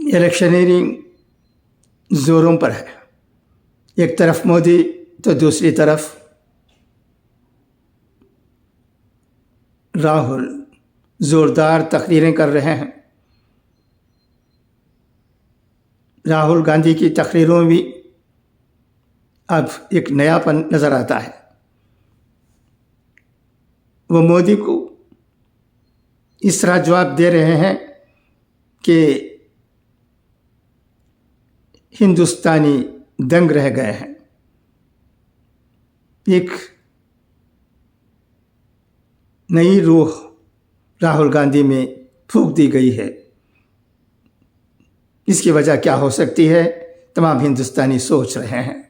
الیکشنیئرنگ زوروں پر ہے، ایک طرف مودی تو دوسری طرف راہل زوردار تقریریں کر رہے ہیں۔ راہل گاندھی کی تقریروں میں اب ایک نیا پن نظر آتا ہے۔ وہ مودی کو اس طرح جواب دے رہے ہیں کہ ہندوستانی دنگ رہ گئے ہیں۔ ایک نئی روح راہل گاندھی میں پھونک دی گئی ہے۔ اس کی وجہ کیا ہو سکتی ہے، تمام ہندوستانی سوچ رہے ہیں۔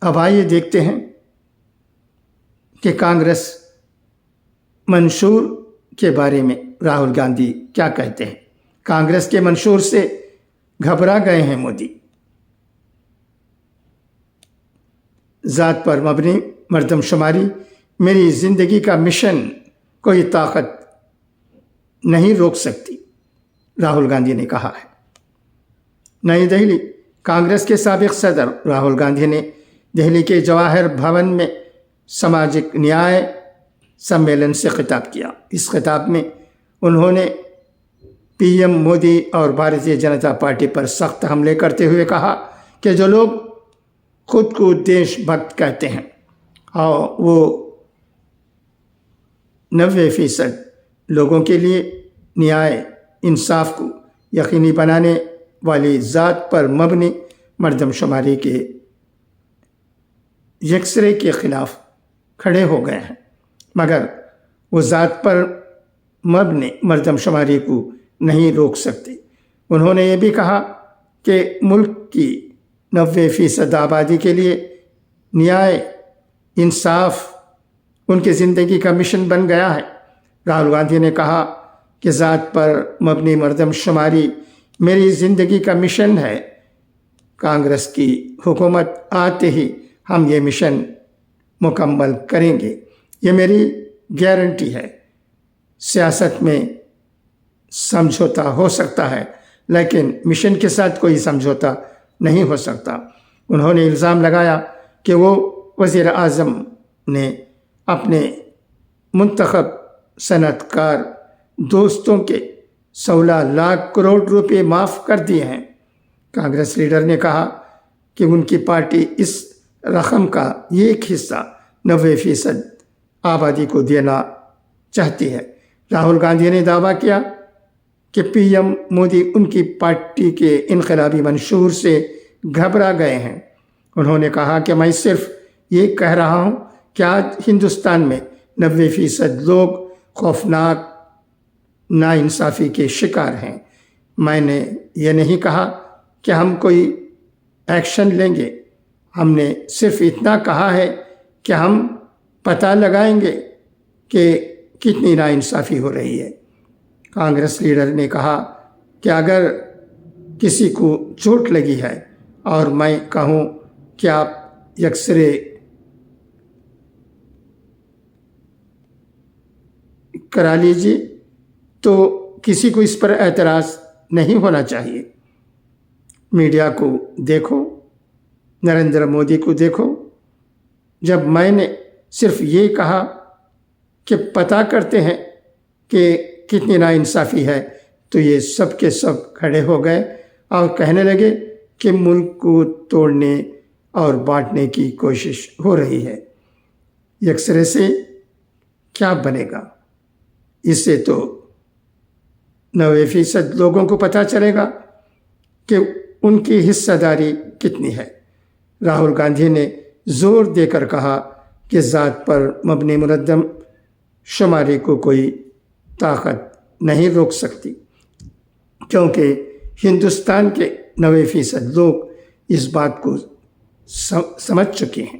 اب آئیے دیکھتے ہیں کہ کانگریس منشور کے بارے میں راہل گاندھی کیا کہتے ہیں۔ کانگریس کے منشور سے گھبرا گئے ہیں مودی۔ ذات پر مبنی مردم شماری میری زندگی کا مشن، کوئی طاقت نہیں روک سکتی، راہل گاندھی نے کہا ہے۔ نئی دہلی، کانگریس کے سابق صدر راہل گاندھی نے دہلی کے جواہر بھون میں سماجک نیائے سمیلن سے خطاب کیا۔ اس خطاب میں انہوں نے پی ایم مودی اور بھارتیہ جنتا پارٹی پر سخت حملے کرتے ہوئے کہا کہ جو لوگ خود کو دیش بھکت کہتے ہیں اور وہ 90% لوگوں کے لیے نیائے انصاف کو یقینی بنانے والی ذات پر مبنی مردم شماری کے یکسرے کے خلاف کھڑے ہو گئے ہیں، مگر وہ ذات پر مبنی مردم شماری کو نہیں روک سکتے۔ انہوں نے یہ بھی کہا کہ ملک کی 90% آبادی کے لیے نیائے انصاف ان کی زندگی کا مشن بن گیا ہے۔ راہل گاندھی نے کہا کہ ذات پر مبنی مردم شماری میری زندگی کا مشن ہے۔ کانگریس کی حکومت آتے ہی ہم یہ مشن مکمل کریں گے، یہ میری گارنٹی ہے۔ سیاست میں سمجھوتا ہو سکتا ہے لیکن مشن کے ساتھ کوئی سمجھوتا نہیں ہو سکتا۔ انہوں نے الزام لگایا کہ وہ وزیر اعظم نے اپنے منتخب صنعت کار دوستوں کے 16 لاکھ کروڑ روپے معاف کر دیے ہیں۔ کانگریس لیڈر نے کہا کہ ان کی پارٹی اس رقم کا ایک حصہ 90% آبادی کو دینا چاہتی ہے۔ راہل گاندھی نے دعویٰ کیا کہ پی ایم مودی ان کی پارٹی کے انقلابی منشور سے گھبرا گئے ہیں۔ انہوں نے کہا کہ میں صرف یہ کہہ رہا ہوں کہ آج ہندوستان میں 90% لوگ خوفناک ناانصافی کے شکار ہیں۔ میں نے یہ نہیں کہا کہ ہم کوئی ایکشن لیں گے، ہم نے صرف اتنا کہا ہے کہ ہم پتہ لگائیں گے کہ کتنی ناانصافی ہو رہی ہے۔ کانگریس لیڈر نے کہا کہ اگر کسی کو چوٹ لگی ہے اور میں کہوں کہ آپ یکسرے کرا لیجیے تو کسی کو اس پر اعتراض نہیں ہونا چاہیے۔ میڈیا کو دیکھو، نریندر مودی کو دیکھو، جب میں نے صرف یہ کہا کہ پتہ کرتے ہیں کہ کتنی ناانصافی ہے تو یہ سب کے سب کھڑے ہو گئے اور کہنے لگے کہ ملک کو توڑنے اور بانٹنے کی کوشش ہو رہی ہے۔ یکسرے سے کیا بنے گا؟ اس سے تو 90% لوگوں کو پتہ چلے گا کہ ان کی حصہ داری کتنی ہے۔ راہل گاندھی نے زور دے کر کہا کہ ذات پر مبنی مردم شماری کو کوئی طاقت نہیں روک سکتی، کیونکہ ہندوستان کے 90% لوگ اس بات کو سمجھ چکے ہیں۔